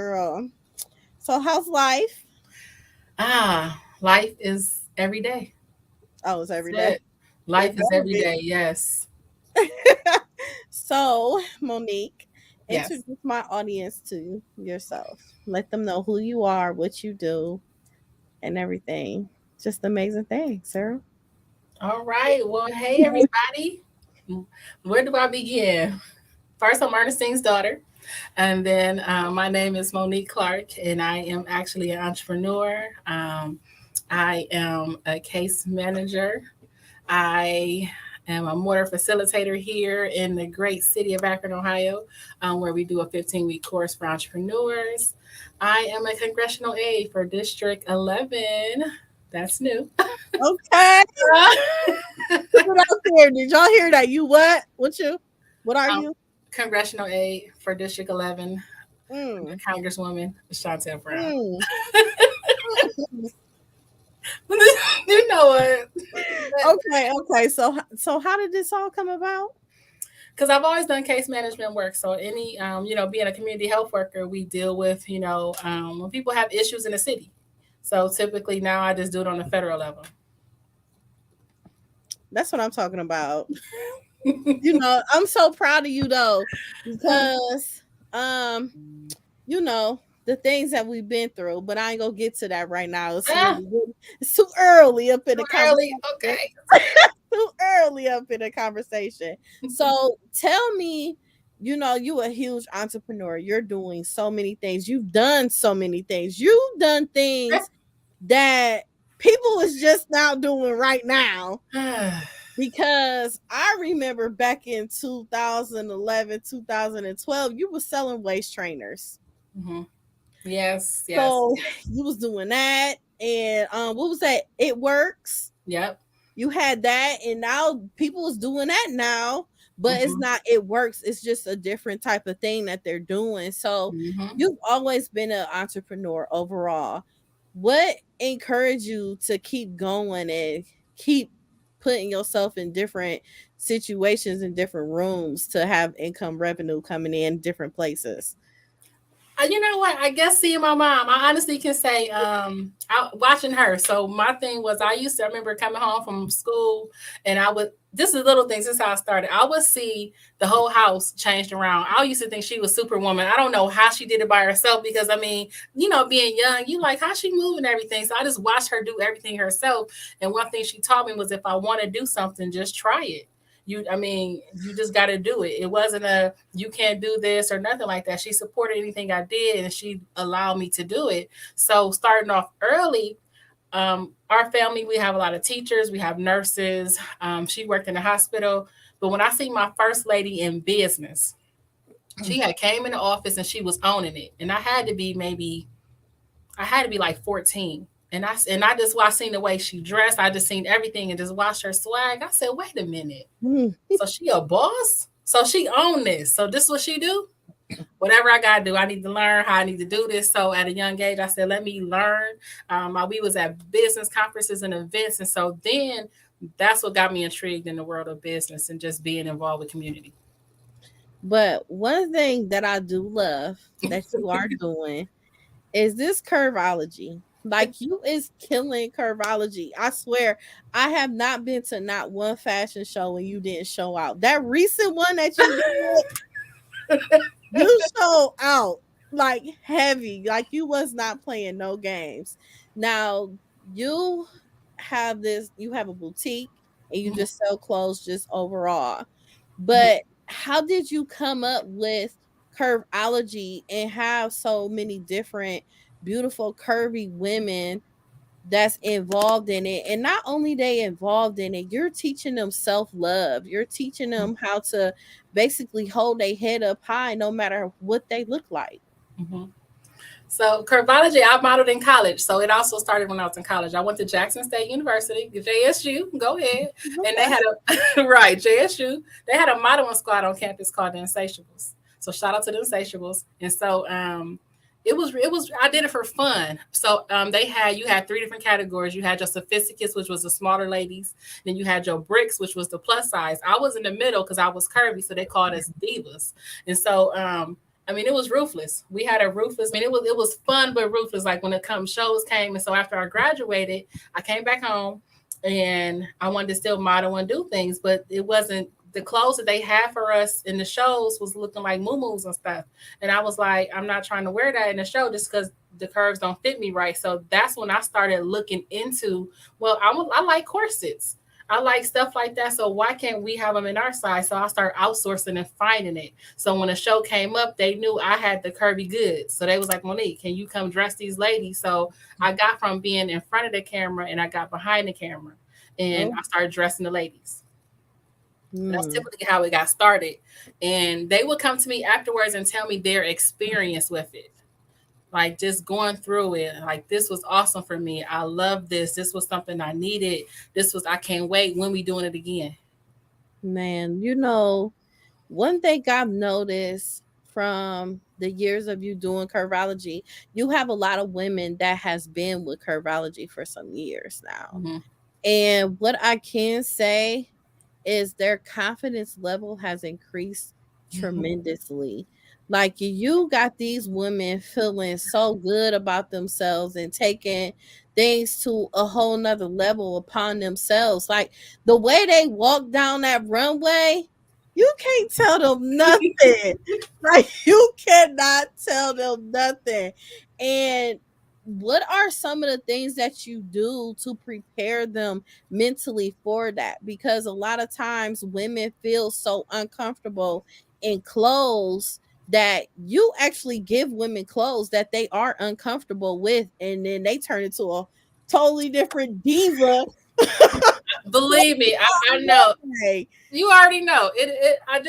girl. So how's life? Life is every day. Oh, it's every That's day. it. It Life is better every be. day. Yes. So, Monique, Yes. introduce my audience to yourself. Let them know who you are, what you do, and everything. Just amazing things, Sarah. All right. Well, hey, everybody. Where do I begin? First, I'm Ernestine's daughter. And then my name is Monique Clark, and I am actually an entrepreneur. I am a case manager. I am a mortar facilitator here in the great city of Akron, Ohio, where we do a 15-week course for entrepreneurs. I am a congressional aide for District 11. That's new. Okay. Put it out there. Did y'all hear that? You what? What you? What are um, you? Congressional aide for District 11, Mm. Congresswoman Chantel Brown. Mm. You know what? Okay, okay. So how did this all come about? Because I've always done case management work. So any, being a community health worker, we deal with, when people have issues in the city. So typically now I just do it on the federal level. That's what I'm talking about. I'm so proud of you though, because um, the things that we've been through, but I ain't gonna get to that right now. Ah, It's too early up in too the early. conversation. Okay. Too early up in the conversation. So tell me, you a huge entrepreneur. You're doing so many things. You've done so many things. You've done things that people is just now doing right now. Because I remember back in 2011, 2012, you were selling waist trainers. Hmm. Yes, yes, So yes. you was doing that. And what was that? It works. Yep. You had that, and now people is doing that now, but it's Hmm. not it works. It's just a different type of thing that they're doing. So Hmm. you've always been an entrepreneur overall. What encouraged you to keep going and keep putting yourself in different situations in different rooms to have income revenue coming in different places? You know what? I guess seeing my mom, I honestly can say, watching her. So my thing was, I remember coming home from school, and I would. This is little things. This is how I started. I would see the whole house changed around. I used to think she was Superwoman. I don't know how she did it by herself because I mean, being young, you like how she moving everything. So I just watched her do everything herself. And one thing she taught me was if I want to do something, just try it. You just got to do it. It wasn't a you can't do this or nothing like that. She supported anything I did, and she allowed me to do it. So starting off early, our family, we have a lot of teachers, we have nurses. She worked in the hospital, but when I see my first lady in business, she had came in the office and she was owning it, and I had to be like 14. And I just watched seen the way she dressed. I just seen everything and just watched her swag. I said, wait a minute. Mm. So she a boss? So she owned this. So this is what she do? Whatever I gotta do, I need to learn how I need to do this. So at a young age, I said, let me learn. We was at business conferences and events. And so then that's what got me intrigued in the world of business and just being involved with community. But one thing that I do love that you are doing is this curvology. Like you is killing curvology. I swear, I have not been to not one fashion show and you didn't show out. That recent one that you did, you showed out like heavy. Like you was not playing no games. Now you you have a boutique and you just sell clothes just overall. But how did you come up with curveology and have so many different beautiful curvy women that's involved in it? And not only they involved in it, you're teaching them self-love. You're teaching them how to basically hold their head up high no matter what they look like. Mhm. So Kurvology, I modeled in college. So it also started when I was in college. I went to Jackson State University, JSU. Go ahead. And they Okay. had a right JSU. They had a modeling squad on campus called the Insatiables. So shout out to the Insatiables. And so it was I did it for fun. So you had three different categories. You had your sophisticates, which was the smaller ladies. Then you had your bricks, which was the plus size. I was in the middle because I was curvy, so they called us divas. And so I mean, it was ruthless. We had a ruthless. I mean, it was fun but ruthless. Like when it comes shows came, and so after I graduated, I came back home, and I wanted to still model and do things, but it wasn't the clothes that they had for us in the shows was looking like muumuus and stuff. And I was like, I'm not trying to wear that in the show just because the curves don't fit me right. So that's when I started looking into, well, I like corsets. I like stuff like that. So why can't we have them in our size? So I started outsourcing and finding it. So when a show came up, they knew I had the curvy goods. So they was like, Monique, can you come dress these ladies? So I got from being in front of the camera and I got behind the camera and Oh, I started dressing the ladies. That's hmm. typically how it got started. And they would come to me afterwards and tell me their experience with it. Like just going through it. Like this was awesome for me. I love this. This was something I needed. I can't wait when we doing it again. Man, one thing I've noticed from the years of you doing Kurvology, you have a lot of women that has been with Kurvology for some years now. Mm-hmm. And what I can say is their confidence level has increased tremendously. Like you got these women feeling so good about themselves and taking things to a whole nother level upon themselves. Like the way they walk down that runway, you can't tell them nothing. Like you cannot tell them nothing. And what are some of the things that you do to prepare them mentally for that? Because a lot of times women feel so uncomfortable in clothes that you actually give women clothes that they are uncomfortable with, and then they turn into a totally different diva. Believe me, I know. You already know I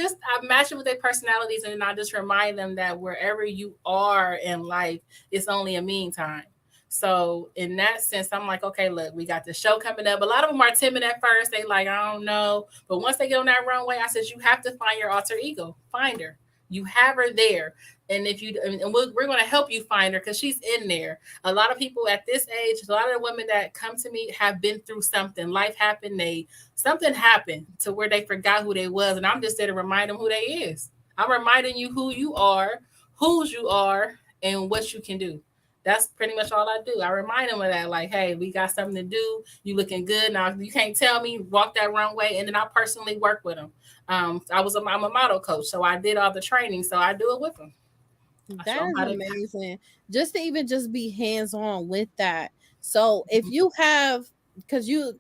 match it with their personalities, and I just remind them that wherever you are in life, it's only a meantime. So in that sense, I'm like, okay, look, we got the show coming up. A lot of them are timid at first. They like, I don't know. But once they get on that runway, I said, you have to find your alter ego. Find her. You have her there. And if you and we're going to help you find her because she's in there. A lot of people at this age, a lot of the women that come to me have been through something. Life happened. Something happened to where they forgot who they was, and I'm just there to remind them who they is. I'm reminding you who you are, whose you are, and what you can do. That's pretty much all I do. I remind them of that, like, hey, we got something to do. You looking good now? You can't tell me walk that runway, and then I personally work with them. I'm a model coach, so I did all the training, so I do it with them. I show That them is how to. amazing. Just to even just be hands on with that. So if you have, because you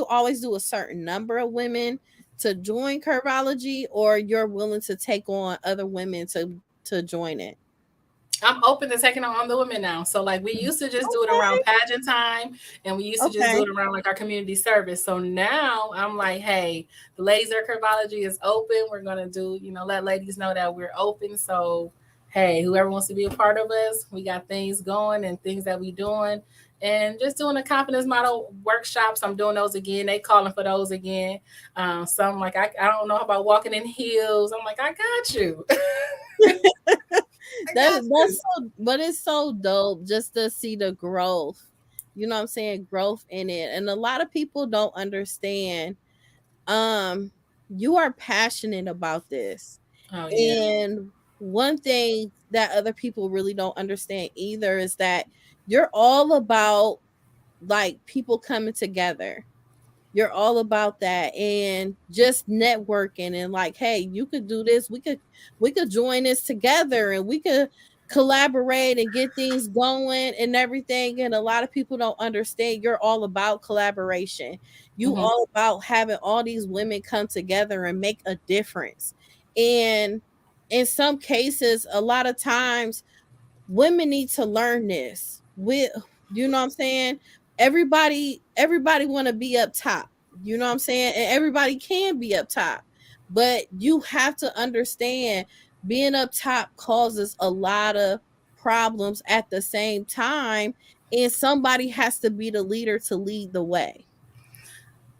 always do a certain number of women to join Curvology, or you're willing to take on other women to join it? I'm open to taking on the women now. So like we used to just do it around Okay. pageant time and we used to just do Okay. it around like our community service. So now I'm like, hey, the ladies of curvology is open. We're gonna do, let ladies know that we're open. So hey, whoever wants to be a part of us, we got things going and things that we doing. And just doing the confidence model workshops. I'm doing those again. They calling for those again. So I'm like, I don't know about walking in heels. I'm like, I got you. I got That's you. so, but it's so dope just to see the growth. You know what I'm saying? Growth in it. And a lot of people don't understand. Um, you are passionate about this. Oh yeah. And one thing that other people really don't understand either is that you're all about like people coming together. You're all about that and just networking and like, hey, you could do this. We could join this together and we could collaborate and get things going and everything. And a lot of people don't understand you're all about collaboration. You Hmm. all about having all these women come together and make a difference. And in some cases, a lot of times women need to learn this. You know what I'm saying? Everybody want to be up top. You know what I'm saying? And everybody can be up top. But you have to understand being up top causes a lot of problems at the same time, and somebody has to be the leader to lead the way.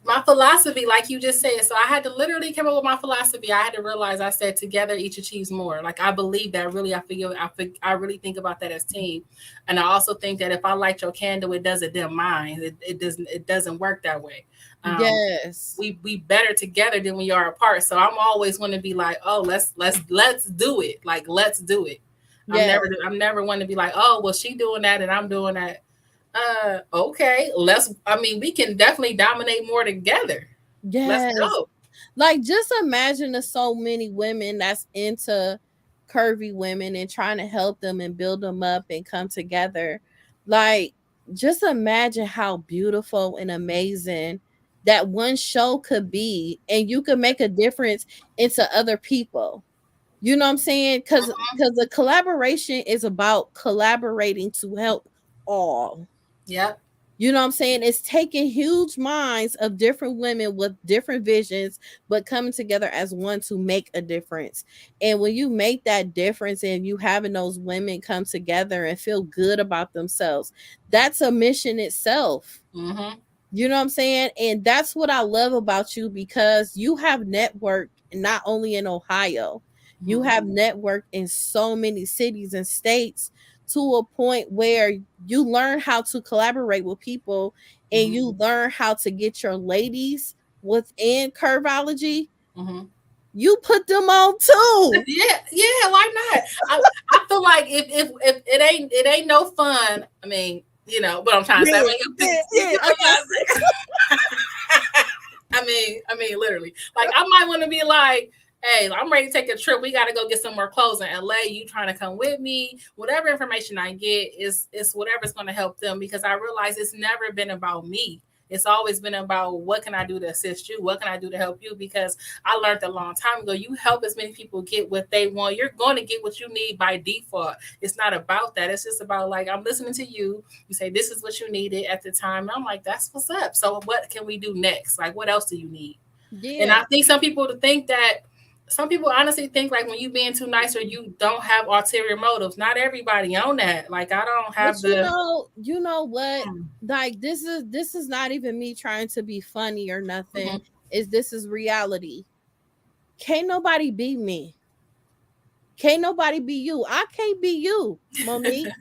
My philosophy, like you just said, so I had to literally come up with my philosophy. I had to realize I said together each achieves more. Like I believe that really. I really think about that as team, and I also think that if I light your candle, it doesn't dim mine. It doesn't work that way. Um, Yes. we better together than we are apart. So I'm always going to be like, oh, let's do it. Like let's do it. Yeah. I'm never one to be like, oh, well, she doing that and I'm doing that. Okay, I mean, we can definitely dominate more together. Let's Yes. go. Like, just imagine the so many women that's into curvy women and trying to help them and build them up and come together. Like, just imagine how beautiful and amazing that one show could be, and you could make a difference into other people. You know what I'm saying? Because the collaboration is about collaborating to help all. Yep. You know what I'm saying? It's taking huge minds of different women with different visions, but coming together as one to make a difference. And when you make that difference and you having those women come together and feel good about themselves, that's a mission itself. Mm-hmm. You know what I'm saying? And that's what I love about you, because you have networked not only in Ohio, you Mm-hmm. have networked in so many cities and states, to a point where you learn how to collaborate with people, and Mm-hmm. you learn how to get your ladies within Kurvology. Mm-hmm. You put them on too. Yeah, yeah. Why not? I feel like if it ain't no fun. I mean, you know what I'm trying to say. I Yeah, mean, yeah, you yeah. get I what got I'm trying to say. I mean, literally. Like, I might want to be like, hey, I'm ready to take a trip. We got to go get some more clothes in LA. You trying to come with me? Whatever information I get is whatever's going to help them, because I realize it's never been about me. It's always been about what can I do to assist you? What can I do to help you? Because I learned a long time ago, you help as many people get what they want, you're going to get what you need by default. It's not about that. It's just about, like, I'm listening to you. You say this is what you needed at the time. And I'm like, that's what's up. So what can we do next? Like, what else do you need? And Yeah. I think some people honestly think, like, when you being too nice, or you don't have ulterior motives. Not everybody on that. Like, I don't But have the. you know what? Like, this is not even me trying to be funny or nothing. Mhm. This is reality. Can't nobody be me. Can't nobody be you. I can't be you, Monique.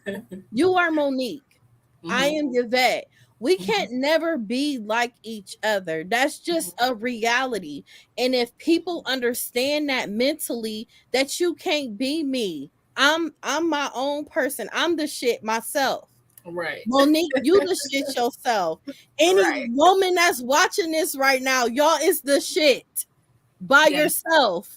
You are Monique. I Mhm. am Yvette. We Mhm. can't never be like each other. That's just a reality. And if people understand that mentally, that you can't be me. I'm my own person. I'm the shit myself. Right. Monique, you the shit yourself. Any Right. woman that's watching this right now, y'all is the shit by Yeah. yourself.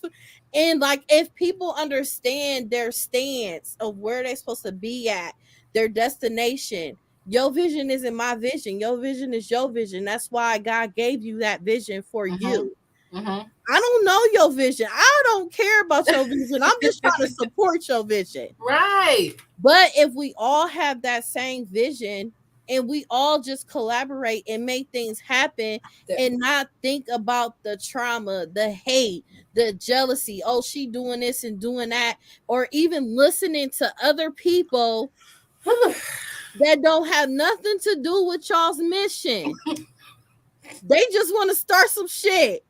And like, if people understand their stance of where they're supposed to be at, their destination, your vision isn't my vision. Your vision is your vision. That's why God gave you that vision for Mhm. you. Mhm. I don't know your vision. I don't care about your vision. I'm just trying to support your vision. Right. But if we all have that same vision, and we all just collaborate and make things happen, That- and not think about the trauma, the hate, the jealousy, oh, she doing this and doing that, or even listening to other people that don't have nothing to do with y'all's mission. They just want to start some shit.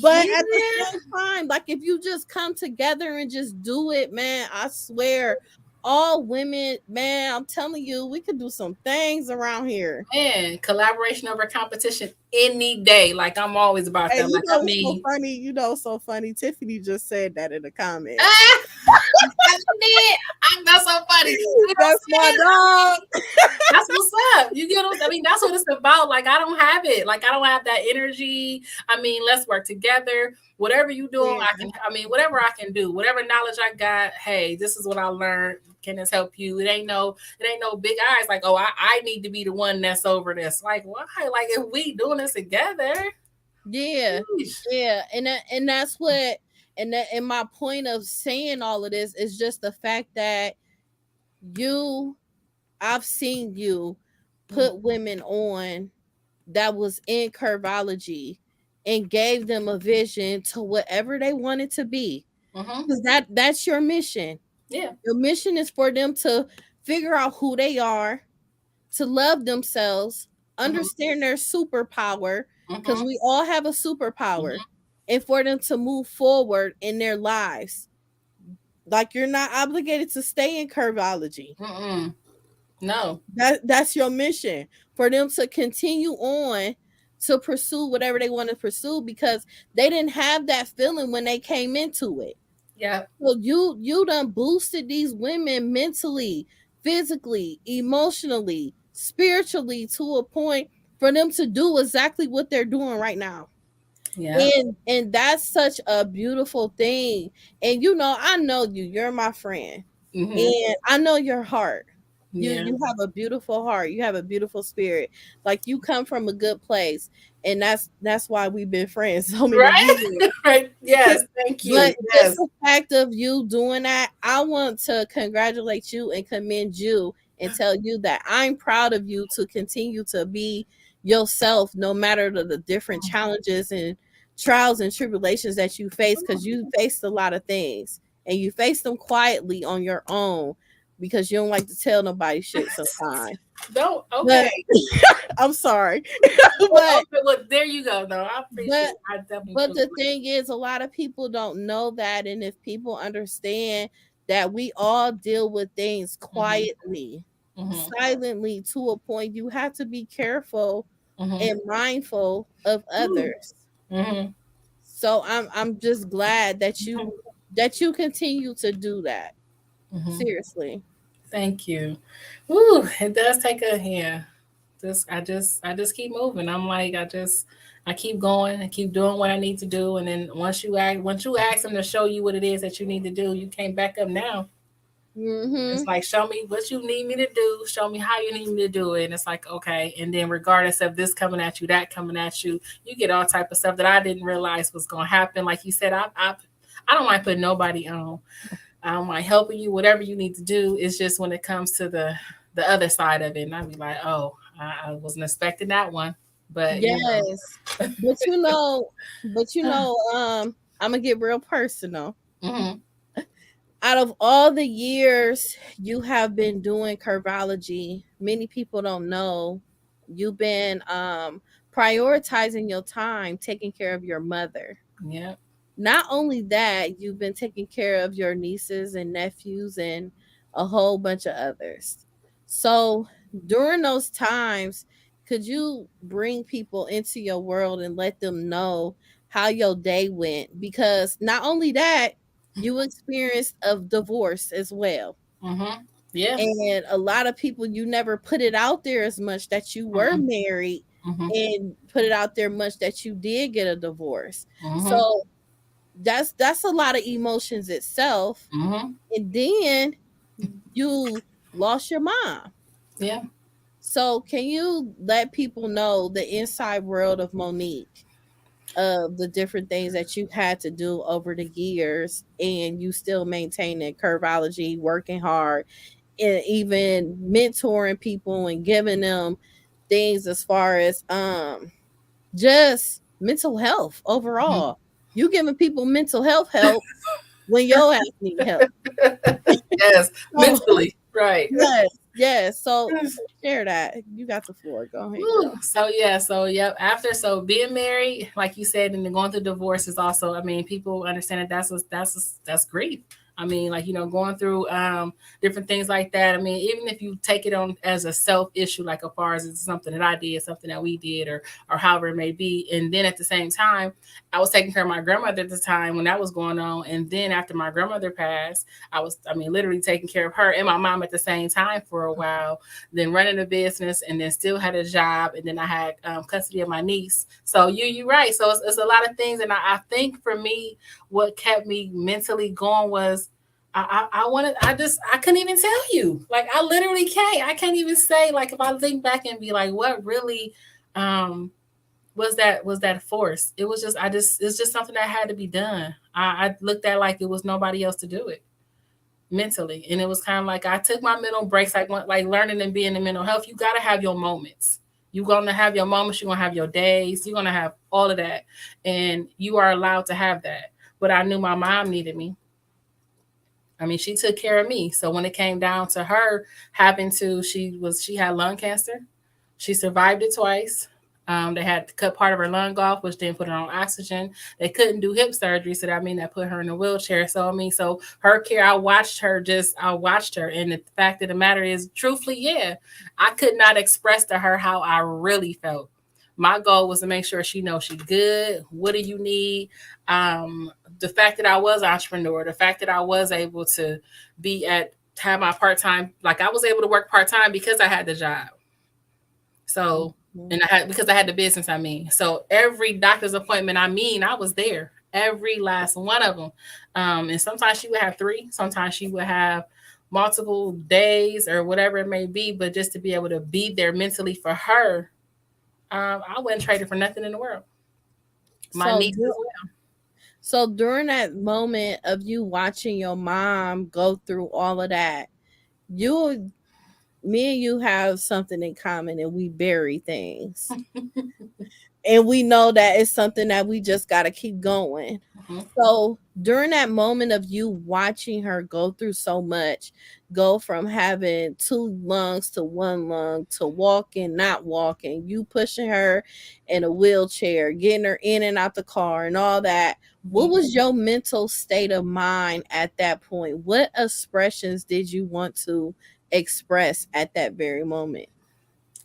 But at the yeah. same time, like, if you just come together and just do it, man, I swear, all women, man, I'm telling you, we could do some things around here. Man, collaboration over competition any day. Like, I'm always about And that. you Like, know I what's so mean, funny? You know what's so funny? Tiffany just said that in the comments. ah, I did. That's so funny. You know what That's I'm my saying? dog. That's what's up. You get what I mean? That's what it's about. Like, I don't have it. Like, I don't have that energy. I mean, let's work together. Whatever you do, Yeah. I can. I mean, whatever I can do, whatever knowledge I got. Hey, this is what I learned. Can this help you? It ain't no big eyes. Like, oh, I need to be the one that's over this. Like, why? Like, if we doing this together. Yeah. Sheesh. Yeah. And that's what, and my point of saying all of this is just the fact that you I've seen you put women on that was in Kurvology, and gave them a vision to whatever they wanted to be. Mm-hmm. Because that's your mission. Yeah. Your mission is for them to figure out who they are, to love themselves, Mm-hmm. understand their superpower, because Mm-hmm. we all have a superpower, and for them to move forward in their lives. Like, you're not obligated to stay in Kurvology. Mm-mm. No. That's your mission, for them to continue on to pursue whatever they want to pursue, because they didn't have that feeling when they came into it. Yeah. So you done boosted these women mentally, physically, emotionally, spiritually to a point for them to do exactly what they're doing right now. Yeah. And that's such a beautiful thing. And I know you. You're my friend. Hmm. And I know your heart. You Yeah. you have a beautiful heart. You have a beautiful spirit. Like you come from a good place. And that's why we've been friends so many Right. years. Right. Yes. Thank you. But just Yes. the fact of you doing that, I want to congratulate you and commend you and tell you that I'm proud of you to continue to be yourself no matter the different challenges and trials and tribulations that you face, because you faced a lot of things and you face them quietly on your own because you don't like to tell nobody shit sometimes. Don't. But Okay. I'm sorry. Well, but okay. Well, there you go. Though I appreciate. but I definitely But feel the like. thing is, a lot of people don't know that. And if people understand that we all deal with things Hmm. quietly, Hmm. silently, to a point, you have to be careful Hmm. and mindful of others. Hmm. So I'm just glad that you continue to do that. Hmm. Seriously. Thank you. Woo, it does take a yeah. I just keep moving. I'm like I keep going. I keep doing what I need to do, and then once you ask them to show you what it is that you need to do, you can't back up now. It's Mhm. like, show me what you need me to do. Show me how you need me to do it. And it's like, okay. And then regardless of this coming at you, that coming at you, you get all type of stuff that I didn't realize was going to happen. Like you said, I don't mind putting nobody on. I don't mind helping you, whatever you need to do. It's just when it comes to the other side of it, and I'd be like, oh, I wasn't expecting that one. But Yes. But I'm gonna get real personal. hmm. Out of all the years you have been doing Kurvology, many people don't know you've been prioritizing your time taking care of your mother. Yeah. Not only that, you've been taking care of your nieces and nephews and a whole bunch of others. So during those times, could you bring people into your world and let them know how your day went? Because not only that, you experienced a divorce as well. Hmm. Yeah. And a lot of people, you never put it out there as much that you were Hmm. married Hmm. and put it out there much that you did get a divorce. Hmm. So that's a lot of emotions itself. Hmm. And then you lost your mom. Yeah. So can you let people know the inside world of Monique, of the different things that you had to do over the years, and you still maintaining Kurvology, working hard, and even mentoring people and giving them things as far as just mental health Hmm. overall. You giving people mental health help when your ass need help. Yes. So Mentally. Right. yes, yes. So share that. You got the floor. Go ahead, Woo. girl. So yeah, so yep. After being married, like you said, and then going through divorce is also. I mean, people understand that that's grief. I mean, like going through different things like that. I mean, even if you take it on as a self issue, like as far as it's something that I did, something that we did, or however it may be, and then at the same time, I was taking care of my grandmother at the time when that was going on, and then after my grandmother passed, I mean, literally taking care of her and my mom at the same time for a while, then running a business, and then still had a job, and then I had custody of my niece. So you right. So it's a lot of things, and I think for me, what kept me mentally going was I wanted I couldn't even tell you. Like I literally can't. I can't even say like if I think back and be like, what really um was that force? It was just it's just something that had to be done. I looked at like it was nobody else to do it mentally. And it was kind of like I took my mental breaks, like learning and being in mental health. You got to have your moments. You're going to have your moments. You're going to have your days. You're going to have all of that. And you are allowed to have that. But I knew my mom needed me. I mean, she took care of me. So when it came down to her having to, she had lung cancer. She survived it twice. They had to cut part of her lung off, which then put her on oxygen. They couldn't do hip surgery, so that mean that put her in a wheelchair. So I mean, so her care, I watched her, and the fact of the matter is, truthfully, yeah, I could not express to her how I really felt. My goal was to make sure she knows she's good. What do you need? Um, the fact that I was an entrepreneur, the fact that I was able to be at have my part time, like I was able to work part time because I had the job. So, Mhm. and I had because I had the business. I mean, so every doctor's appointment, I was there, every last one of them. And sometimes she would have three, sometimes she would have multiple days or whatever it may be. But just to be able to be there mentally for her, I wouldn't trade it for nothing in the world. My So, niece as well. so during that moment of you watching your mom go through all of that, you, me and you have something in common, and we bury things. And we know that it's something that we just got to keep going. Mhm. So during that moment of you watching her go through so much, go from having two lungs to one lung to walking, not walking, you pushing her in a wheelchair, getting her in and out the car and all that. What Mhm. was your mental state of mind at that point? What expressions did you want to express at that very moment?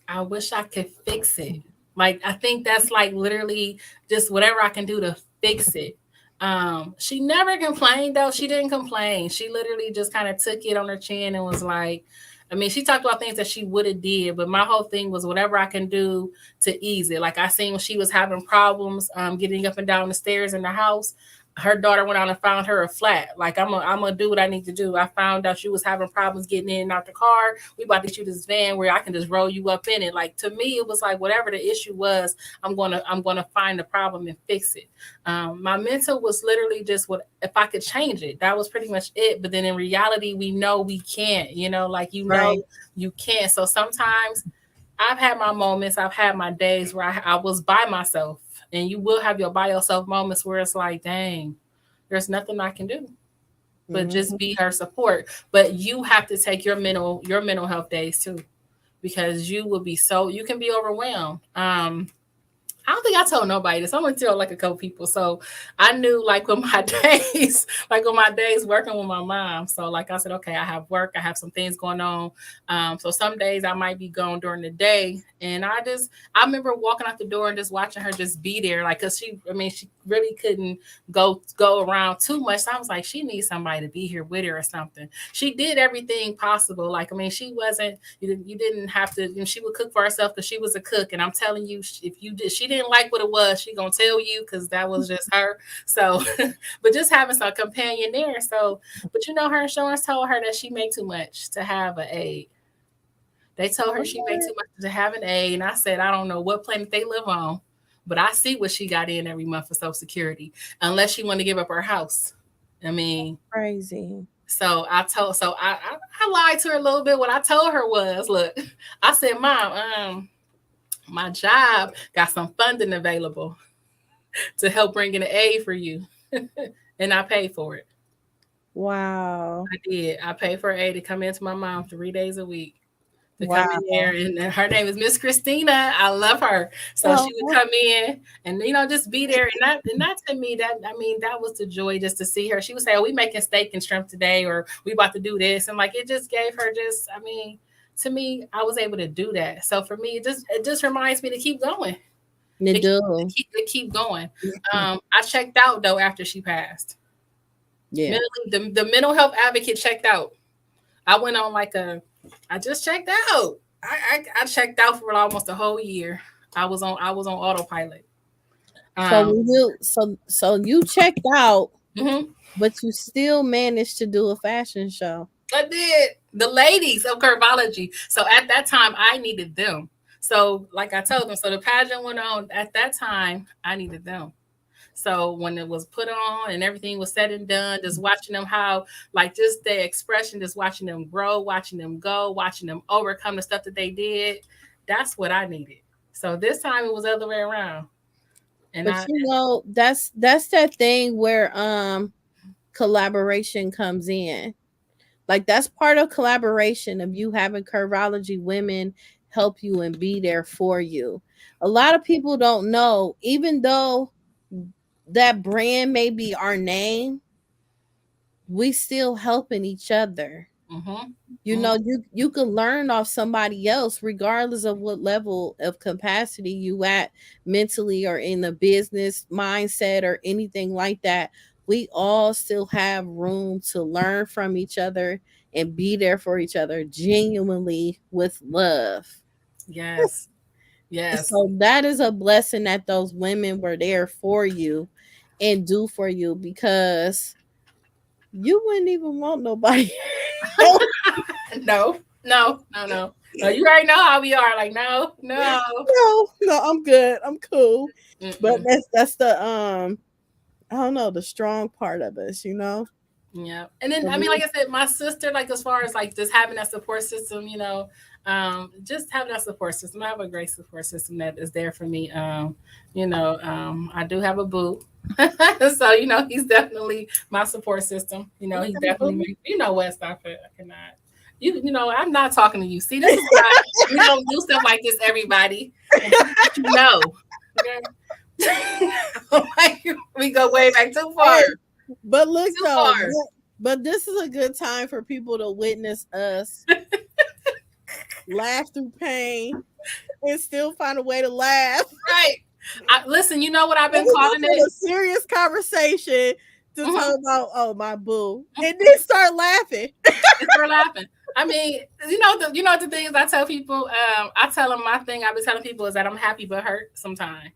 I wish I could fix it. Like I think that's like literally just whatever I can do to fix it. She never complained though. She didn't complain. She literally just kind of took it on her chin and was like, I mean, she talked about things that she would have did, but my whole thing was whatever I can do to ease it. Like I seen when she was having problems getting up and down the stairs in the house, her daughter went out and found her a flat. Like I'm gonna do what I need to do. I found out she was having problems getting in and out the car. We about to get you this van where I can just roll you up in it. Like to me, it was like whatever the issue was, I'm gonna find the problem and fix it. My mental was literally just what if I could change it. That was pretty much it. But then in reality, we know we can't. Like Right. you can't. So sometimes I've had my moments. I've had my days where I was by myself, and you will have your by yourself moments where it's like, dang, there's nothing I can do but just Mhm. be her support. But you have to take your mental health days too, because you will be so you can be overwhelmed. I don't think I told nobody this. I'm gonna tell like a couple people. So I knew like with my days, like on my days working with my mom. So like I said, okay, I have work, I have some things going on. So some days I might be gone during the day, and I remember walking out the door and just watching her just be there, like because she really couldn't go around too much. So I was like, she needs somebody to be here with her or something. She did everything possible. Like I mean, she wasn't you didn't have to. She would cook for herself because she was a cook. And I'm telling you, if you did, she didn't like what it was. She gonna tell you because that was just her. So, but just having some companion there. So, but her insurance told her that she made too much to have an aide. They told her she made What? too much to have an aide, and I said, I don't know what planet they live on, but I see what she got in every month for Social Security, unless she wanted to give up her house. I mean, Crazy. so I lied to her a little bit. What I told her was, look, I said, Mom, my job got some funding available to help bring in an aid for you, and I paid for it. Wow. I did. I paid for an aide to come into my mom 3 days a week to come in Wow. there, and her name is Miss Christina. I love her. So she would Oh, come in and just be there, and that to me, that I mean, that was the joy just to see her. She would say, "Oh, we making steak and shrimp today," or "We about to do this," and like it just gave her just, I mean, to me, I was able to do that. So for me, it just reminds me to keep going. they It keep, do. it keep, it keep going. I checked out though after she passed. Yeah. Mentally, the mental health advocate checked out. I went on like I just checked out. I checked out for almost a whole year. I was on autopilot. So Um, so you checked out, mhm. but you still managed to do a fashion show. I did the ladies of Kurvology. So at that time, I needed them. So like I told them, so the pageant went on. At that time, I needed them. So when it was put on and everything was said and done, just watching them how, like, just their expression, just watching them grow, watching them go, watching them overcome the stuff that they did, that's what I needed. So this time it was the other way around. And But I, that's that thing where collaboration comes in. Like that's part of collaboration of you having Curvology women help you and be there for you. A lot of people don't know, even though that brand may be our name, we still helping each other. Mm-hmm. You Mm-hmm. know, you can learn off somebody else regardless of what level of capacity you at mentally or in the business mindset or anything like that. We all still have room to learn from each other and be there for each other genuinely with love. Yes. Yes. So that is a blessing that those women were there for you and do for you, because you wouldn't even want nobody else. No. No. No. No. No. You already know how we are. Like, no. No. No, no, I'm good. I'm cool. But Mm-mm. that's the I don't know, the strong part of us. Yeah. And then, The I mean, like real- I said, my sister, like, as far as like just having that support system, just having that support system. I have a great support system that is there for me. I do have a boo. So, he's definitely my support system. He definitely makes, what, stop it. I cannot. I'm not talking to you. See, this is why we don't do stuff like this, everybody. And just let you know. Okay. We go way back too far. Hey, but look Too though, far. but this is a good time for people to witness us laugh through pain and still find a way to laugh. Right. Listen, you know what I've And been we go calling from it? a serious conversation to Mhm. talk about, oh, my boo, and then start laughing. And start laughing. I mean, the things I tell people. I tell them my thing. I've been telling people is that I'm happy but hurt sometimes.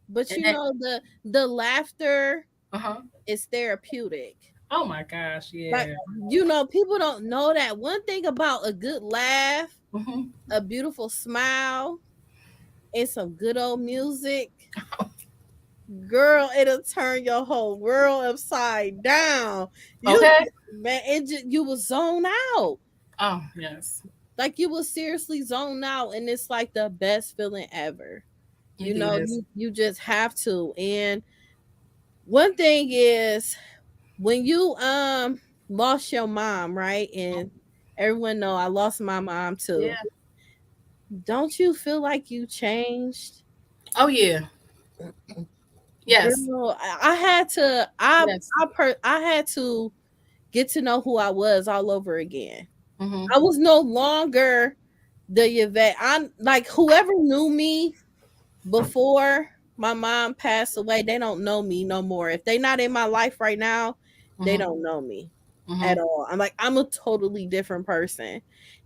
But And then, the laughter uh-huh. is therapeutic. Oh my gosh, Like, yeah. people don't know that. One thing about a good laugh, Hmm. a beautiful smile, and some good old music, girl, it'll turn your whole world upside down. You Okay. Man, you will zone out. Oh yes, Like, you will seriously zone out, and it's like the best feeling ever. it is. You just have to. And one thing is, when you lost your mom, right? And everyone know I lost my mom too. Yeah. Don't you feel like you changed? Oh yeah. Yes. Girl, I had to Yes. I had to get to know who I was all over again. Hmm. I was no longer the Yvette. I'm like, whoever knew me before my mom passed away, they don't know me no more. If they not in my life right now, they Hmm. don't know me Hmm. at all. I'm a totally different person.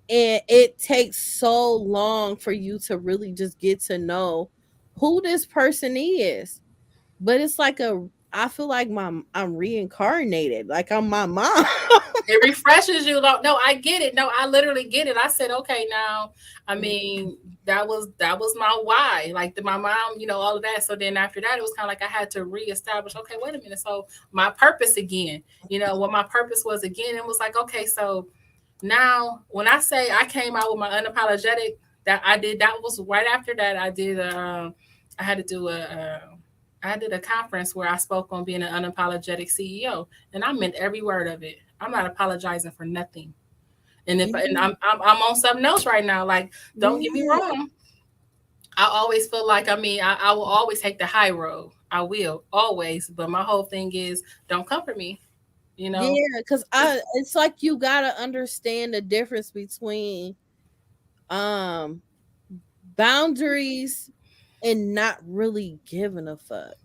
And it takes so long for you to really just get to know who this person is. But it's like I feel like I'm reincarnated. Like, I'm my mom. It refreshes you. No, I get it. No, I literally get it. I said, okay, now, I mean, that was my why. Like my mom, all of that. So then after that, it was kind of like I had to reestablish. Okay, wait a minute. So my purpose again. What my purpose was again. It was like, okay, so now when I say I came out with my unapologetic, that I did. That was right after that. I did. I had to do I did a conference where I spoke on being an unapologetic CEO, and I meant every word of it. I'm not apologizing for nothing. And if and Yeah, I'm on something else right now. Like, don't get me yeah. wrong. I always feel like, I mean, I will always take the high road. I will always. But my whole thing is, don't comfort me. You know. Yeah, because it's like you gotta understand the difference between um boundaries and not really giving a fuck.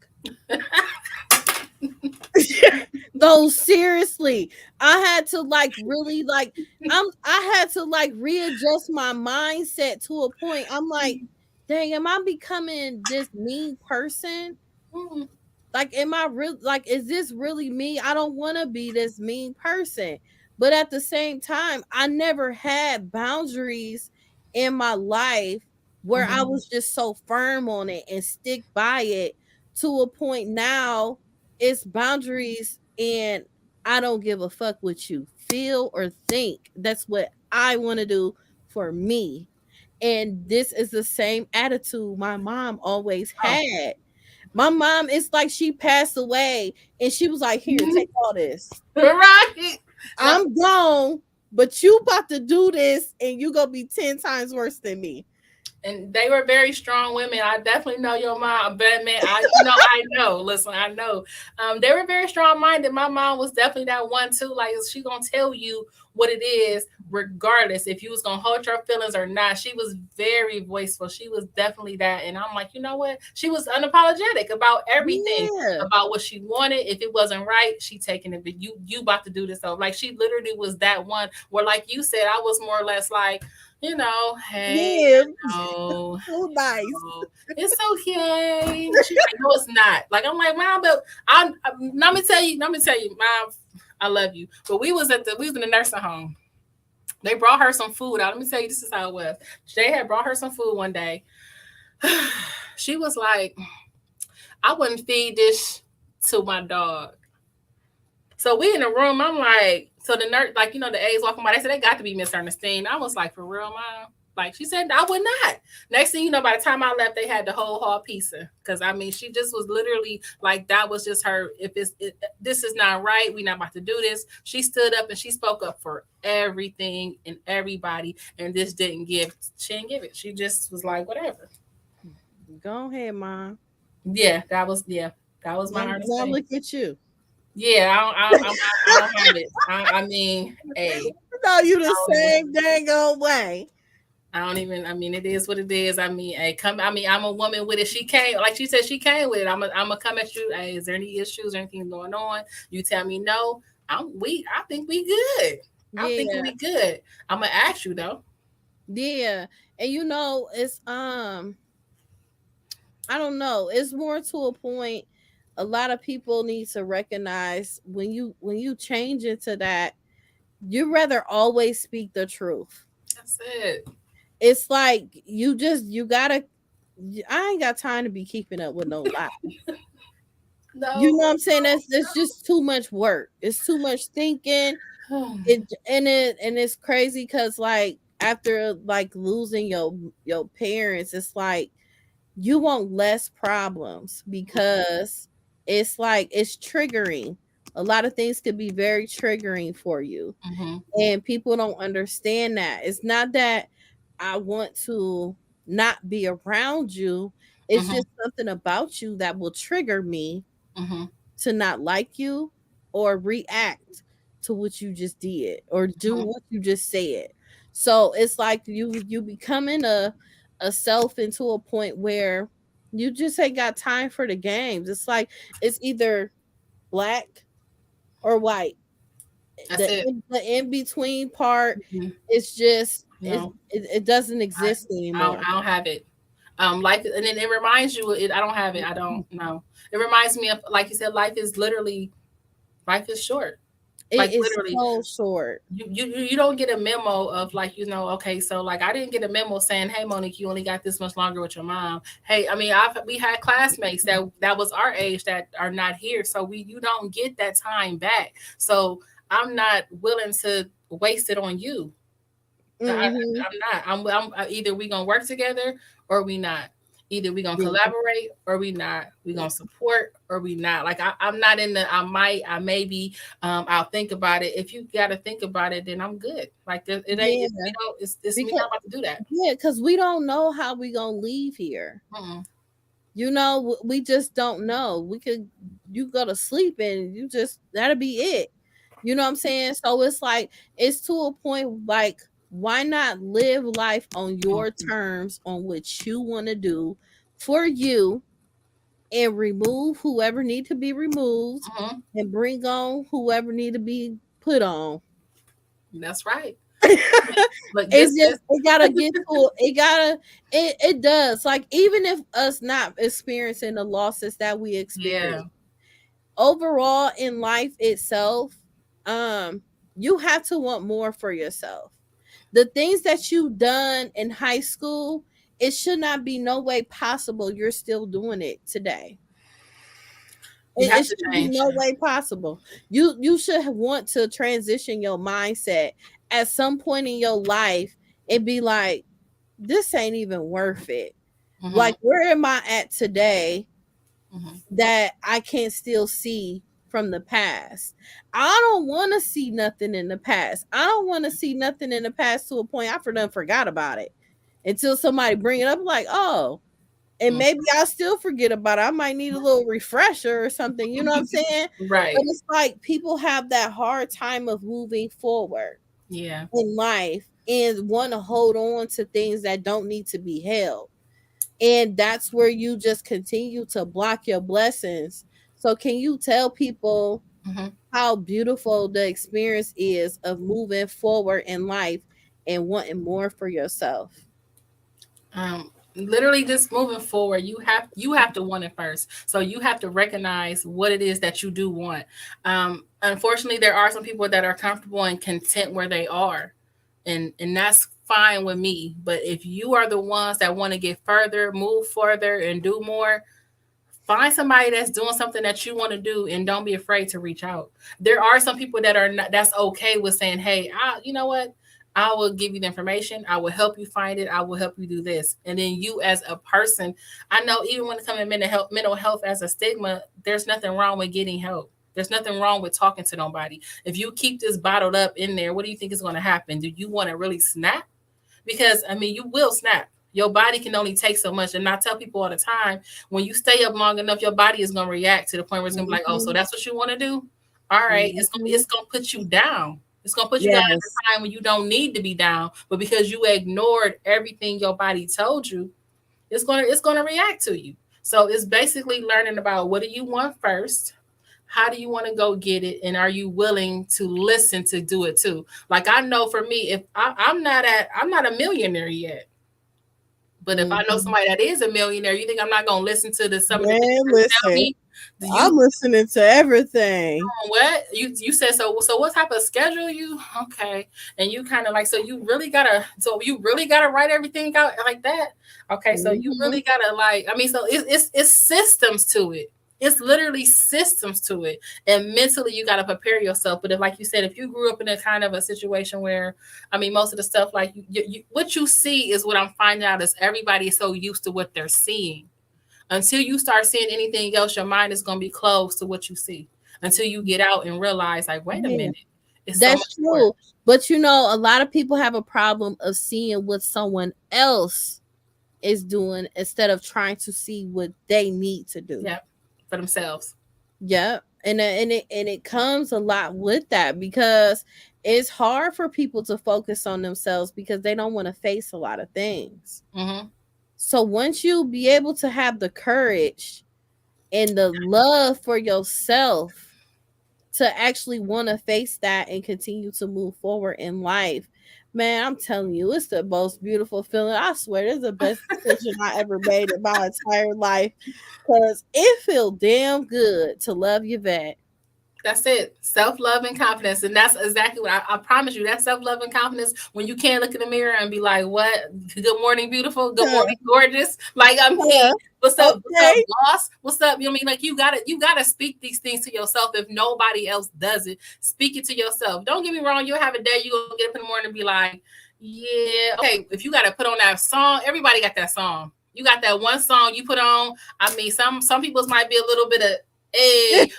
No, seriously. I had to like really like I had to like readjust my mindset to a point. I'm like, dang, am I becoming this mean person? Mm, Like, am I real? Like, is this really me? I don't want to be this mean person. But at the same time, I never had boundaries in my life where I mhm, was just so firm on it and stick by it, to a point now it's boundaries, and I don't give a fuck what you feel or think. That's what I want to do for me. And this is the same attitude my mom always oh, had. My mom, it's like she passed away and she was like, "Here, mhm, take all this. right. No, I'm gone, but you about to do this and you gonna be 10 times worse than me." and they were very strong women. I definitely know your mom, but man, I know. Listen, I know. They were very strong minded. My mom was definitely that one too. Like, she gonna tell you what it is, regardless if you was gonna hold your feelings or not. She was very voiceful. She was definitely that. And I'm like, you know what? She was unapologetic about everything, Yeah. about what she wanted. If it wasn't right, she taking it. But you about to do this though. Like she literally was that one where, like you said, I was more or less like, hey, Yeah. no, So nice. no, it's okay. She's like, no, it's not. Like I'm like, mom, but let me tell you, mom, I love you. But we was in the nursing home. They brought her some food out. Let me tell you, this is how it was. They had brought her some food one day. She was like, I wouldn't feed this to my dog. So we in the room. I'm like, so the nurse, like, the aides walking by, they said they got to be Miss Ernestine. I was like, for real, mom? Like she said, I would not. Next thing you know, by the time I left, they had the whole hall pizza. Because I mean, she just was literally like, that was just her. This is not right. We're not about to do this. She stood up and she spoke up for everything and everybody. And this didn't give. She didn't give it. She just was like, whatever. Go ahead, mom. That was my hardest Now thing. look at you. Yeah, I don't have it. I mean, hey, No, you the I don't even. same dang old way. I don't even. I mean, it is what it is. I mean, hey, come. I mean, I'm a woman with it. She came, like she said, she came with it. I'm gonna come at you. Hey, is there any issues or anything going on? You tell me no. I think we good. I'm thinking Yeah, we good. I'm gonna ask you though. yeah. And it's I don't know. It's more to a point. A lot of people need to recognize when you change into that, you rather always speak the truth. That's it. It's like you gotta. I ain't got time to be keeping up with no lie. You No. know what I'm saying? That's just too much work. It's too much thinking. And it's crazy because like after like losing your parents, it's like you want less problems because it's like it's triggering. A lot of things could be very triggering for you. Mm-hmm. And people don't understand that. It's not that I want to not be around you. It's Mm-hmm. just something about you that will trigger me Mm-hmm. to not like you or react to what you just did or do Mm-hmm. what you just said. So it's like you becoming a self into a point where you just ain't got time for the games. It's like it's either black or white. That's it. The in between part Mm-hmm. is just No, it doesn't I, exist anymore. I don't have it. Life, and then it reminds you. I don't have it. I don't know. It reminds me of, like you said, life is short. It Like is literally, so short. you don't get a memo of, like, okay, so like I didn't get a memo saying, hey Monique, you only got this much longer with your mom. Hey, I mean, we had classmates that was our age that are not here, so you don't get that time back. So I'm not willing to waste it on you. Hmm. I'm not. Either we gonna work together or we not. Either we gonna Yeah, collaborate or we not. We gonna support or we not. Like I'm not in the. I maybe. I'll think about it. If you gotta think about it, then I'm good. Like it ain't. yeah. It's me Because not about to do that. because we don't know how we gonna leave here. Mm-mm. We just don't know. You go to sleep and you just that'll be it. You know what I'm saying? So it's like it's to a point like why not live life on your terms on what you want to do for you and remove whoever need to be removed Mm-hmm. and bring on whoever need to be put on. That's right. But It's this. just it gotta get to it does like even if us not experiencing the losses that we Yeah. experience overall in life itself, um you have to want more for yourself. The things that you've done in high school, it should not be no way possible you're still doing it today. You It have to should be change. no way possible. You should want to transition your mindset at some point in your life and be like, this ain't even worth it. Mm-hmm. Like, where am I at today Mm-hmm. that I can still see from the past? I don't want to see nothing in the past. I don't want to see nothing in the past to a point I forgot about it until somebody bring it up. Like, oh, and maybe I'll still forget about it. I might need a little refresher or something. You know what I'm saying? But Right. it's like people have that hard time of moving forward. Yeah. in life and want to hold on to things that don't need to be held. And that's where you just continue to block your blessings. So, can you tell people Hmm. how beautiful the experience is of moving forward in life and wanting more for yourself? Literally just moving forward, you have to want it first. So you have to recognize what it is that you do want. Unfortunately, there are some people that are comfortable and content where they are, and that's fine with me. But if you are the ones that want to get further, move further, and do more, find somebody that's doing something that you want to do, and don't be afraid to reach out. There are some people that are not, that's okay with saying, hey, you know what, I will give you the information, I will help you find it, I will help you do this. And then you as a person, I know even when it comes to mental health as a stigma, there's nothing wrong with getting help. There's nothing wrong with talking to nobody. If you keep this bottled up in there, what do you think is going to happen? Do you want to really snap? Because I mean, you will snap. Your body can only take so much. And I tell people all the time, when you stay up long enough, your body is gonna react to the point where it's gonna be like, oh, so Mhm, that's what you want to do? All right, mhm. it's gonna put you down. It's gonna put you down at Yes. the time when you don't need to be down, but because you ignored everything your body told you, it's gonna react to you. So it's basically learning about what do you want first, how do you want to go get it, and are you willing to listen to do it too? Like I know for me, if I'm not a millionaire yet, but if I know Mhm. somebody that is a millionaire, you think I'm not gonna listen to some of the things Man, they tell listen, me? Do you I'm listening to everything. what you said? So what type of schedule you okay? And you kind of like, so you really gotta write everything out like that. Okay, so you Mhm. really gotta like, I mean, so it's systems to it. It's literally systems to it, and mentally you gotta prepare yourself. But if, like you said, if you grew up in a kind of a situation where, I mean, most of the stuff like what you see is what I'm finding out is everybody is so used to what they're seeing. Until you start seeing anything else, your mind is going to be closed to what you see. Until you get out and realize, like, wait a Yeah, minute, it's so that's much more. true. But you know, a lot of people have a problem of seeing what someone else is doing instead of trying to see what they need to do. Yeah, for themselves. Yeah. And it comes a lot with that because it's hard for people to focus on themselves because they don't want to face a lot of things. Hmm. So once you be able to have the courage and the love for yourself to actually want to face that and continue to move forward in life, man, I'm telling you, it's the most beautiful feeling. I swear, it's the best decision I ever made in my entire life because it feels damn good to love your vet. That's it. Self love and confidence. And that's exactly what I promise you. That self love and confidence when you can't look in the mirror and be like, what? Good morning, beautiful. Good Huh, morning, gorgeous. Like, I mean, huh, what's up? What's up, okay, boss? What's up? You know what I mean? Like, you gotta speak these things to yourself if nobody else does it. Speak it to yourself. Don't get me wrong, you'll have a day you're gonna get up in the morning and be like, yeah, okay. If you gotta put on that song, everybody got that song. You got that one song you put on. I mean, some people's might be a little bit of a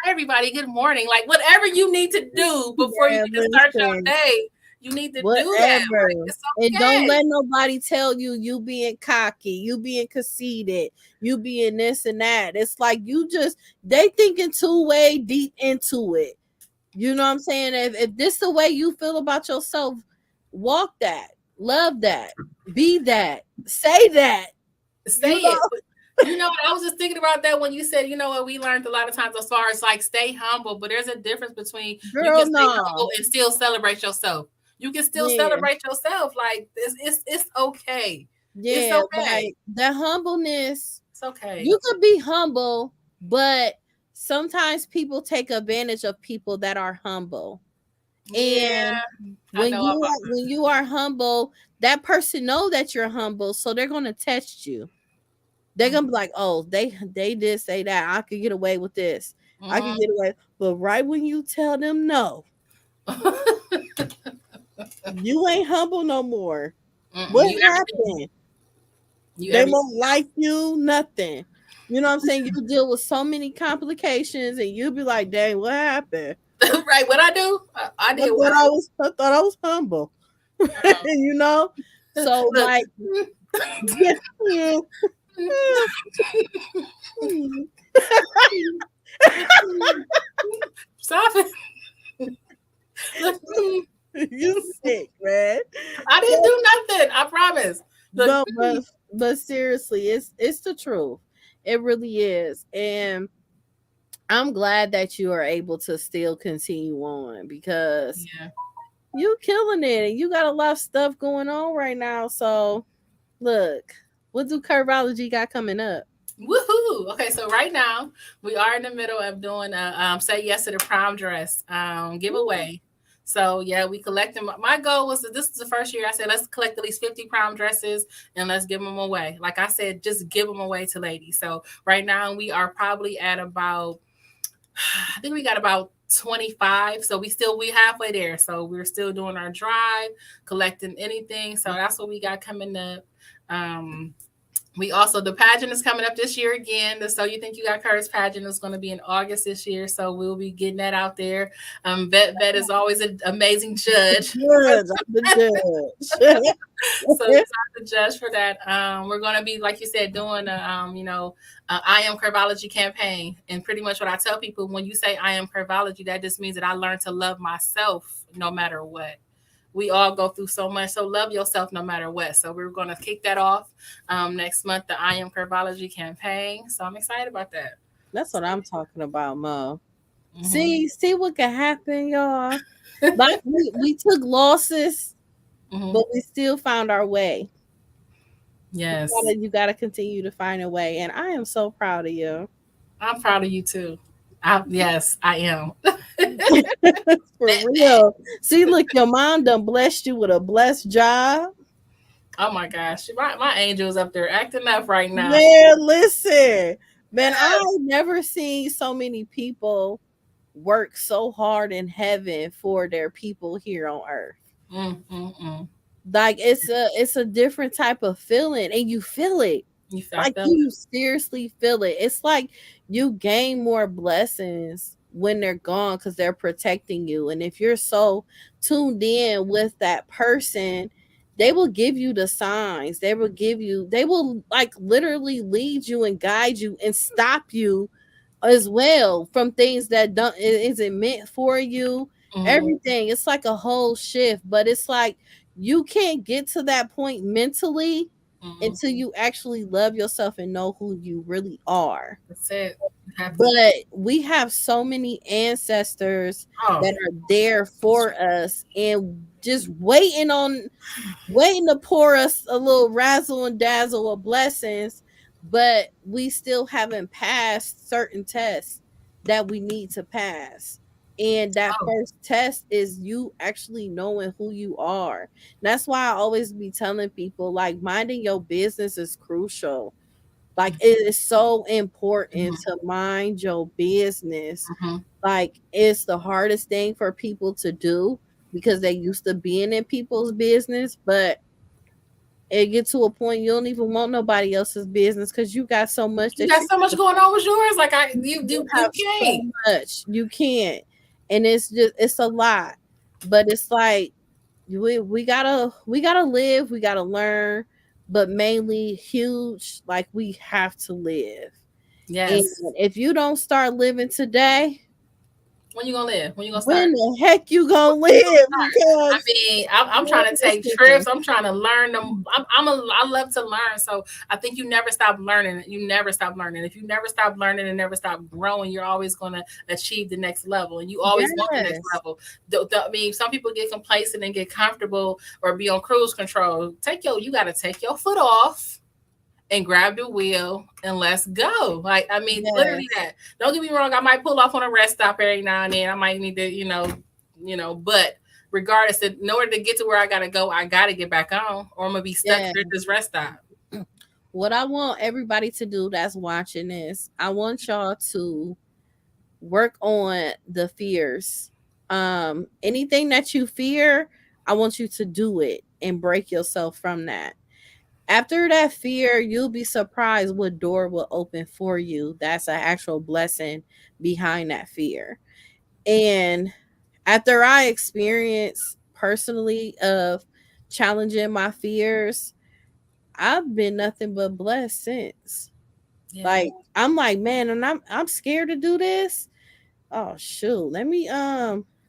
hi everybody, good morning. Like whatever you need to do before you man, get to start your listen. day, you need to do that. Whatever. Like it's And don't okay. let nobody tell you you being cocky, you being conceited, you being this and that. It's like you just they thinking too way deep into it. You know what I'm saying? If this the way you feel about yourself, walk that, love that, be that, say that. Say You it. know, But you know, I was just thinking about that when you said, you know what, we learned a lot of times as far as like stay humble, but there's a difference between you girl, can stay no. humble and still celebrate yourself. You can still Yeah, celebrate yourself. Like it's okay. It's yeah, okay. like the humbleness. It's okay. You could be humble, but sometimes people take advantage of people that are humble. Yeah, And I know about when you are humble, that person know that you're humble, so they're gonna test you. They're gonna be like, "Oh, they did say that. I could get away with this. I could mm-hmm. get away." But right when you tell them no, you ain't humble no more. What You everything happened? you They everything won't like you, nothing. You know what I'm saying? You deal with so many complications, and you'll be like, "Dang, what happened?" right. What I do? I I did thought what? I thought I was humble. You know, so Look, like, yeah, yeah, stop it. Look, You sick, man. I didn't do nothing. I promise. Look, No, but seriously, it's the truth. It really is. And I'm glad that you are able to still continue on because yeah. you killing it and you got a lot of stuff going on right now. So look, what do Kurvology got coming up? Woohoo! Okay, so right now we are in the middle of doing a say yes to the prom dress Ooh, giveaway. So yeah, we collecting. My goal was that this is the first year I said let's collect at least 50 prom dresses and let's give them away. Like I said, just give them away to ladies. So right now we are probably at about I think we got about 25. So we halfway there. So we're still doing our drive, collecting anything. So that's what we got coming up. Um, we also the pageant is coming up this year again. The So You Think You Got Courage pageant is going to be in August this year, so we'll be getting that out there. Vet is always an amazing judge. good. I'm the judge. So he's the judge for that. We're going to be, like you said, doing a I am Kurvology campaign, and pretty much what I tell people when you say I am Kurvology, that just means that I learned to love myself no matter what. We all go through so much, so love yourself no matter what. So we're going to kick that off next month, the I am Kurvology campaign. So I'm excited about that. That's what I'm talking about, Mo. Mm-hmm. See what can happen, y'all. Like we took losses, Mm-hmm. but we still found our way. Yes, You gotta continue to find a way, and I am so proud of you. I'm proud of you too. Yes, I am. For real. See, look, your mom done blessed you with a blessed job. Oh my gosh, my angel is up there acting up right now. Man, listen. Man, I've never seen so many people work so hard in heaven for their people here on earth. Mm, mm, mm. Like it's a different type of feeling and you feel it. I Like feel you it. seriously feel it. It's like you gain more blessings when they're gone because they're protecting you. And if you're so tuned in with that person, they will give you the signs. They will like literally lead you and guide you and stop you as well from things that don't isn't meant for you. Mm, Everything. It's like a whole shift, but it's like you can't get to that point mentally mm. until you actually love yourself and know who you really are. That's it. You have to. But we have so many ancestors Oh, that are there for us and just waiting to pour us a little razzle and dazzle of blessings, but we still haven't passed certain tests that we need to pass. And that oh. first test is you actually knowing who you are. That's why I always be telling people like minding your business is crucial. Like it is so important Mm-hmm. to mind your business. Mm-hmm. Like it's the hardest thing for people to do because they used to being in people's business, but it get to a point you don't even want nobody else's business because you got so much You that got so much going on with yours. Like you you have so can't. much you can't, and it's a lot. But it's like we gotta live, we gotta learn, but mainly huge like we have to live. And Yes. if you don't start living today, When you gonna live? When you gonna when start? the heck you gonna live? I Because mean, I'm trying to take trips. listen, I'm trying to learn them. I love to learn. So I think you never stop learning. You never stop learning. If you never stop learning and never stop growing, you're always going to achieve the next level. And you always want the next yes, level. I mean, some people get complacent and get comfortable or be on cruise control. You got to take your foot off and grab the wheel and let's go. Like, I mean, literally yes, that. Don't get me wrong. I might pull off on a rest stop every now and then. I might need to, but regardless, in order to get to where I gotta go, I gotta get back on, or I'm gonna be stuck yes. here at this rest stop. What I want everybody to do that's watching this, I want y'all to work on the fears. Anything that you fear, I want you to do it and break yourself from that. After that fear, you'll be surprised what door will open for you. That's an actual blessing behind that fear. And after I experience personally of challenging my fears, I've been nothing but blessed since. Yeah. Like I'm like, man, and I'm scared to do this. Oh shoot,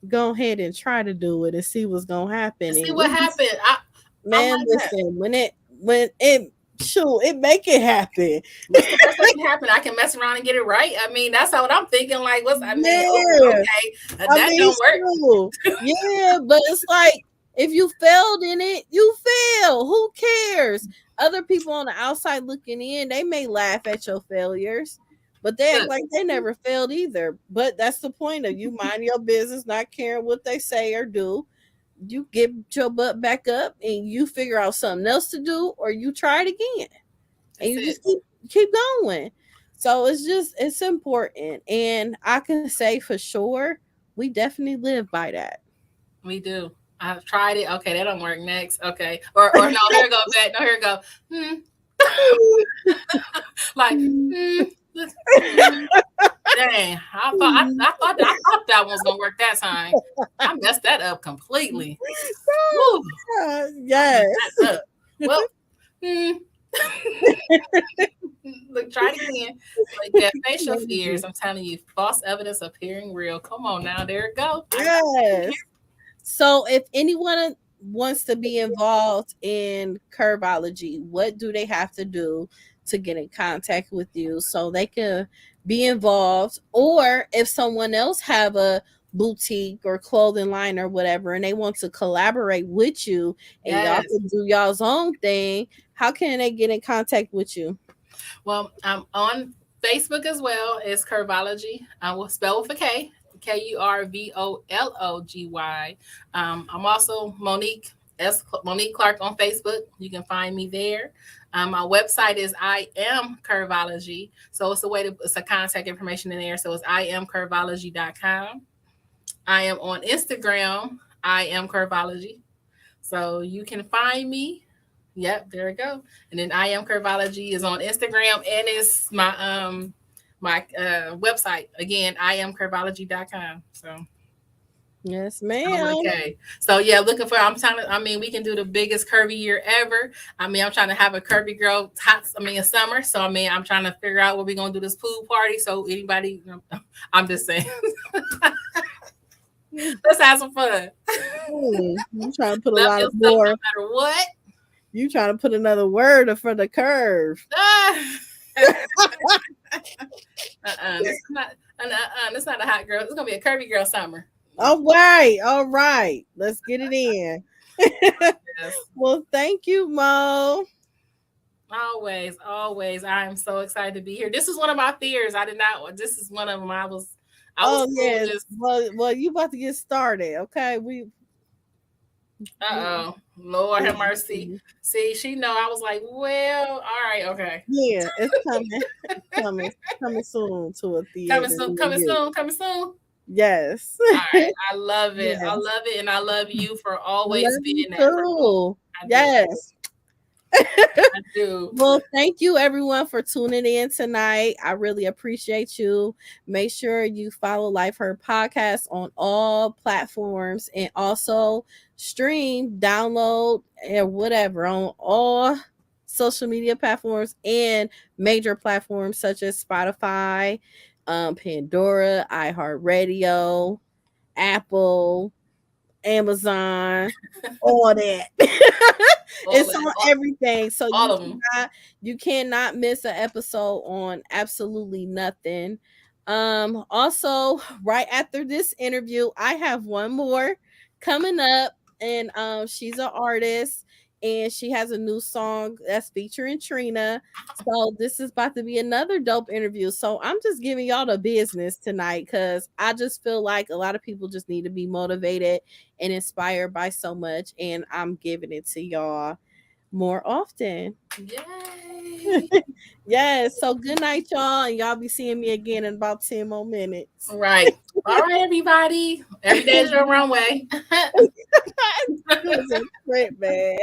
go ahead and try to do it and see what's gonna happen. And see And what happened. I man, like that. listen, when it shoot, it make it happen. What's the worst that can happen? I can mess around and get it right. I mean, that's what I'm thinking. Like, Yeah. okay, I that mean, don't work. shoot. Yeah, but it's like if you failed in it, you fail. Who cares? Other people on the outside looking in, they may laugh at your failures, but they act Look, like they never failed either. But that's the point of you mind your business, not caring what they say or do. You get your butt back up and you figure out something else to do, or you try it again, and that's you it. just keep going. So it's important, and I can say for sure we definitely live by that. We do. I've tried it. Okay, that don't work. Next. Okay. Or no, here go back. No, here go. Hmm. Like, hmm. Hmm. Dang. I thought that one was gonna work that time. I messed that up completely. Woo. I Yes. messed that up. Well, hmm. Look, try it again. Like that facial fears. I'm telling you, false evidence appearing real. Come on now, there it go. I got it. Yes. So if anyone wants to be involved in Kurvology, what do they have to do to get in contact with you so they can be involved? Or if someone else have a boutique or clothing line or whatever and they want to collaborate with you and y'all Yes. can do y'all's own thing, how can they get in contact with you? Well, I'm on Facebook as well. It's Kurvology. I will spell with a K. Kurvology. I'm also Monique Clark on Facebook. You can find me there. My website is I am Kurvology. So it's a contact information in there. So it's iamkurvology.com. I am on Instagram. I am Kurvology. So you can find me. Yep, there we go. And then I am Kurvology is on Instagram, and it's my website again. I am kurvology.com. So Yes, ma'am. okay. So yeah, looking for. I'm trying to. I mean, we can do the biggest curvy year ever. I mean, I'm trying to have a curvy girl hot. I mean, a summer. So I mean, I'm trying to figure out where we're gonna do this pool party. So anybody, I'm just saying, let's have some fun. You trying to put a Love lot of yourself more. no matter what. You trying to put another word for the curve. It's not a hot girl. It's gonna be a curvy girl summer. All right. Let's get it in. Yes. Well, thank you, Mo. Always, always. I am so excited to be here. This is one of my fears. I did not. This is one of them. I was Yes. just. Well, you about to get started. Okay. Lord have mercy. See, she know. I was like, well, all right, okay. Yeah, it's coming soon to a theater. Coming soon. Yes. All right, I love it. Yes. I love it, and I love you for always being there. Too. Yes. I do. Well, thank you everyone for tuning in tonight. I really appreciate you. Make sure you follow Life Heard Podcast on all platforms and also stream, download, and whatever on all social media platforms and major platforms such as Spotify, Pandora, iHeartRadio, Apple, Amazon, all that. It's on everything. So you cannot miss an episode on absolutely nothing. Also, right after this interview, I have one more coming up, and she's an artist and she has a new song that's featuring Trina. So this is about to be another dope interview. So I'm just giving y'all the business tonight because I just feel like a lot of people just need to be motivated and inspired by so much, and I'm giving it to y'all more often. Yay! Yes. So good night, y'all, and y'all be seeing me again in about 10 more minutes. Right. All right, everybody. Every day is your runway. It was a trip, man.